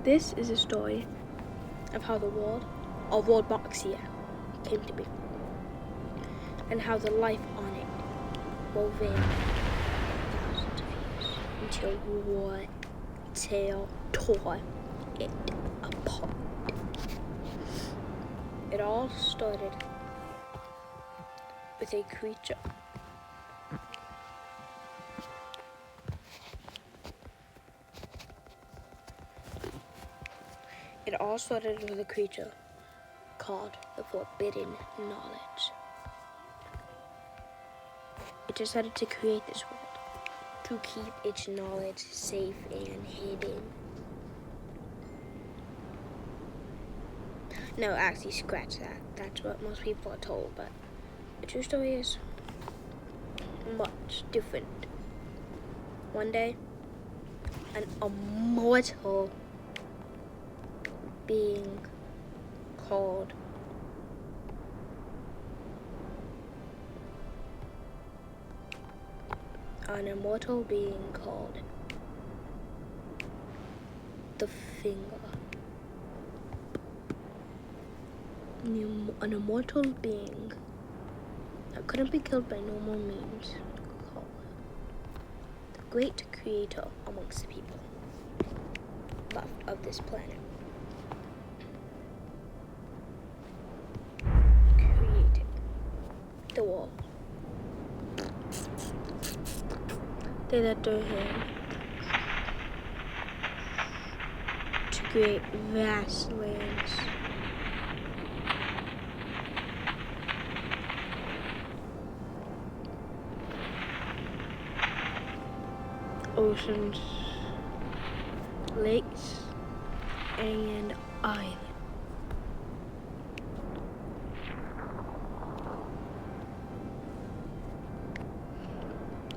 This is a story of how the world, or WorldBox here, came to be, and how the life on it wove in thousands of years until war tail tore it apart. It all started with a creature. It all started with a creature called the Forbidden Knowledge. It decided to create this world to keep its knowledge safe and hidden. No, actually, scratch that. That's what most people are told, but the true story is much different. One day, an immortal being called the Finger. An immortal being that couldn't be killed by normal means, called the great creator amongst the people left of this planet. Created the world. They let their hand to create vast lands. Oceans, lakes, and islands.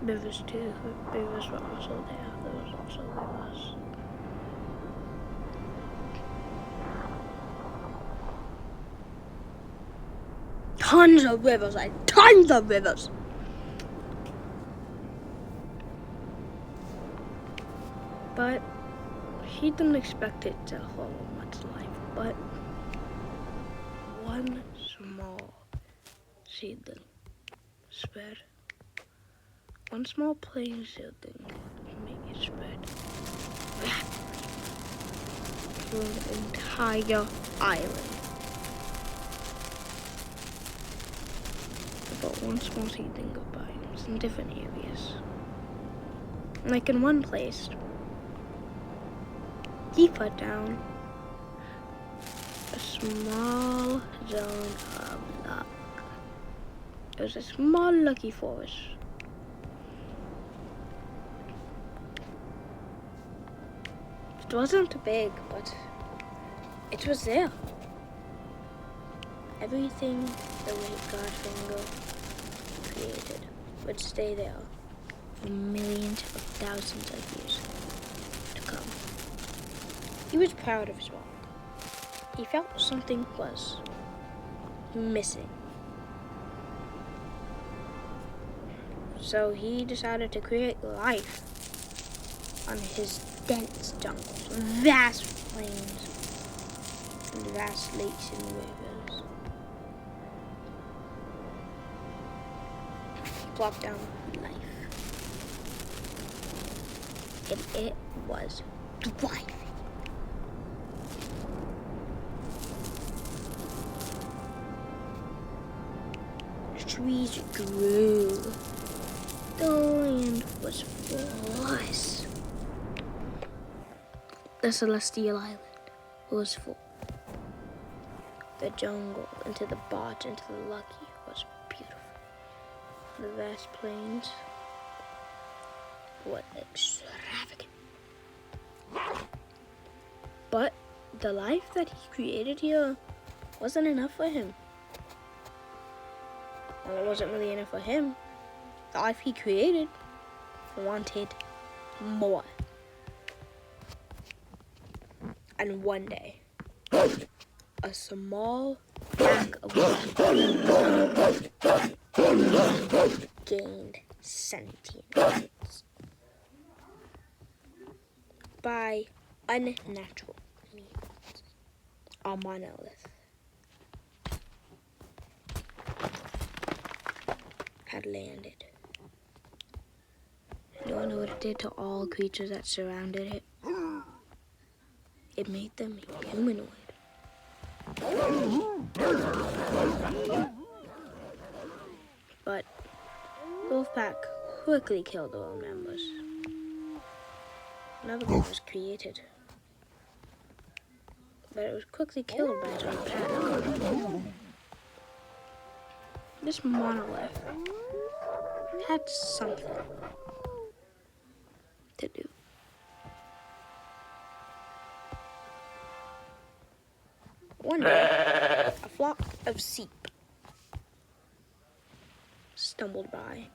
Rivers too. Rivers were also there. There was also rivers. Tons of rivers, tons of rivers. But he didn't expect it to hold much life. But one small seedling spread. One small plain seedling made it spread to an entire island. But one small seedling goodbye. It's in different areas. Like in one place, he put down a small zone of luck. It was a small lucky forest. It wasn't big, but it was there. Everything the great Godfinger created would stay there for millions of thousands of years to come. He was proud of his work. He felt something was missing. So he decided to create life on his dense jungles, vast plains, and vast lakes and rivers. He plopped down life. And it was thriving. Trees grew. The land was lush. The celestial island was full. The jungle, into the bog, into the lucky was beautiful. The vast plains were extravagant. But the life that he created here wasn't enough for him. Well, it wasn't really enough for him. The life he created wanted more. And one day, a small pack of wolves gained sentience by unnatural a monolith had landed. You wanna know what it did to all creatures that surrounded it? It made them humanoid. But Wolfpack quickly killed their own members. Another one was created, but it was quickly killed by its own pack. This monolith had something to do. One day, a flock of sheep stumbled by.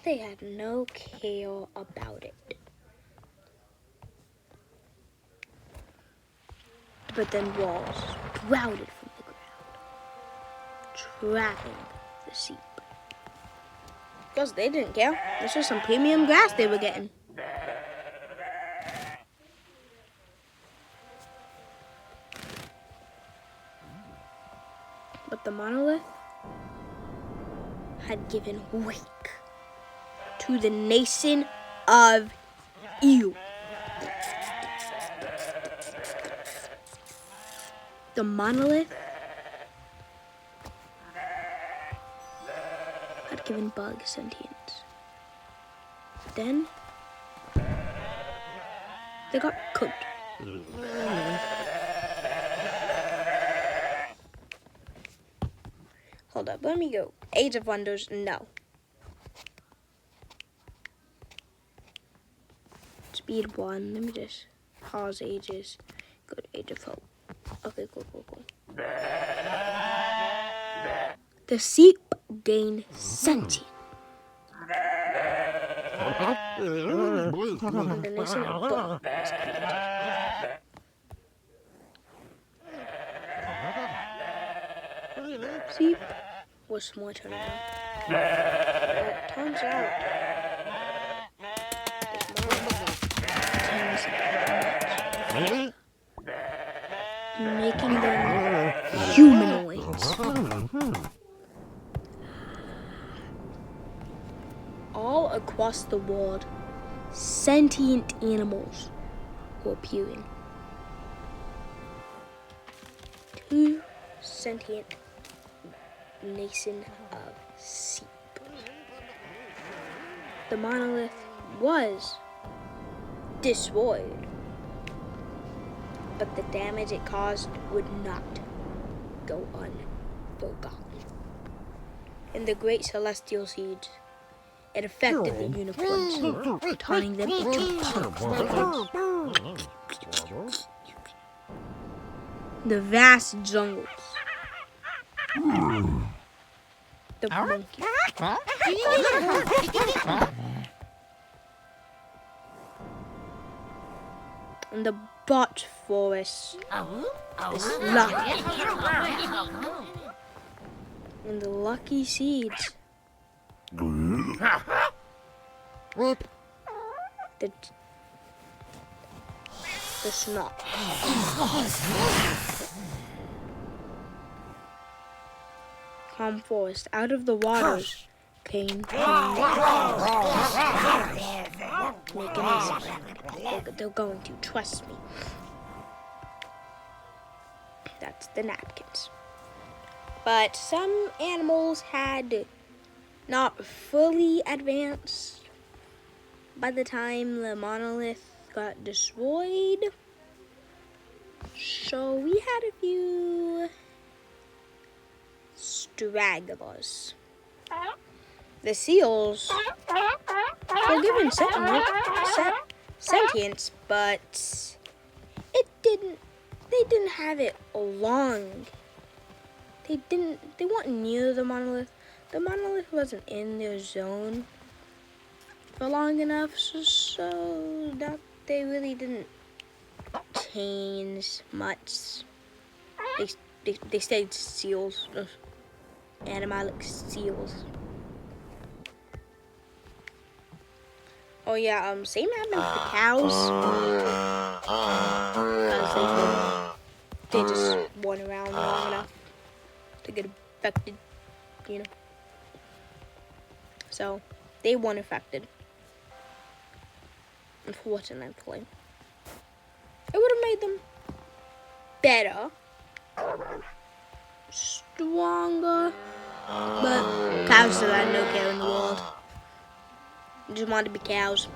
They had no care about it. But then walls sprouted from the ground, trapping the sheep. Because they didn't care. This was some premium grass they were getting. But the monolith had given wake to the nation of you. The monolith had given bugs sentience. Then they got cooked. Hold up, let me go. Age of Wonders, no. Speed 1, let me just pause ages. Go to Age of Hope. Okay, cool. The sheep gain sentience. And the nation of bugs was created. Sheep was more turnaround. But it turns out making them humanoids. All across the world, sentient animals were appearing. 2 sentient nation of sheep. The monolith was destroyed, but the damage it caused would not go unforgotten. In the great celestial siege, it affected the unicorns, turning them into punks. The vast jungles. The monkeys. And the bot forest is lucky. And the lucky seeds. The snot. Calm forest. Out of the waters came make an easy. They're going to trust me. That's the napkins. But some animals had not fully advanced by the time the monolith got destroyed. So we had a few stragglers. The seals were given sentience, but they didn't have it long. They weren't near the monolith. The monolith wasn't in their zone for long enough, so that they really didn't change much. They stayed seals, animalic seals. Oh yeah, same happened with the cows. Because they just weren't around long enough to get affected, you know. So they weren't affected. Unfortunately. It would have made them better, stronger, but cows still had no care in the world. They just wanted to be cows.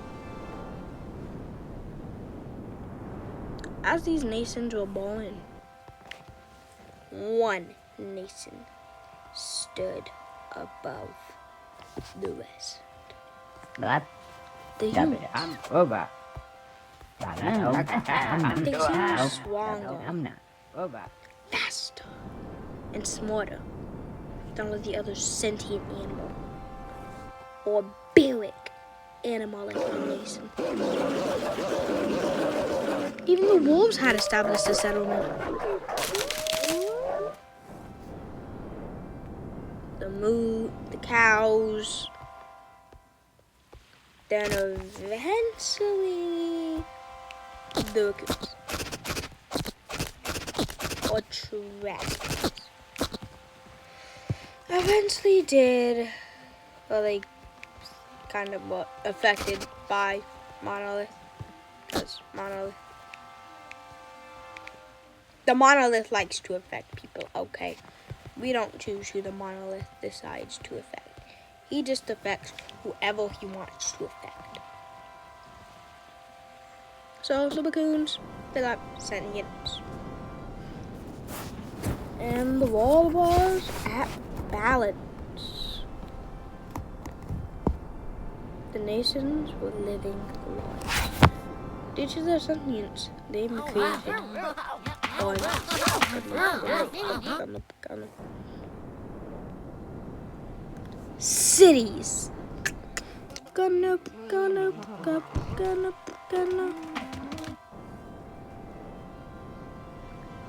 As these nations were born, one nation stood above the rest. The humans. They seemed stronger, faster, and smarter than all the other sentient animal or barbaric animal like the nation. Even the wolves had established a settlement. The cows. Then eventually the raccoons. Or tractors. Eventually did, well, they kind of were affected by monolith. Because the monolith likes to affect people, okay? We don't choose who the monolith decides to affect. He just affects whoever he wants to affect. So the raccoons, they got sentience. And the world was at balance. The nations were living lives. Due to their sentience, they created cities. Gonna.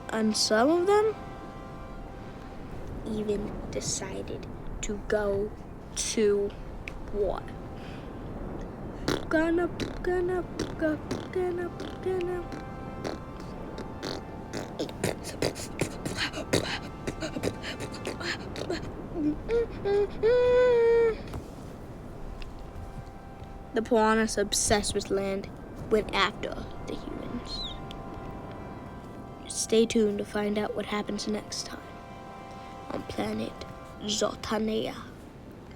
And some of them even decided to go to war. The piranhas, obsessed with land, went after the humans. Stay tuned to find out what happens next time on planet Zotnaia.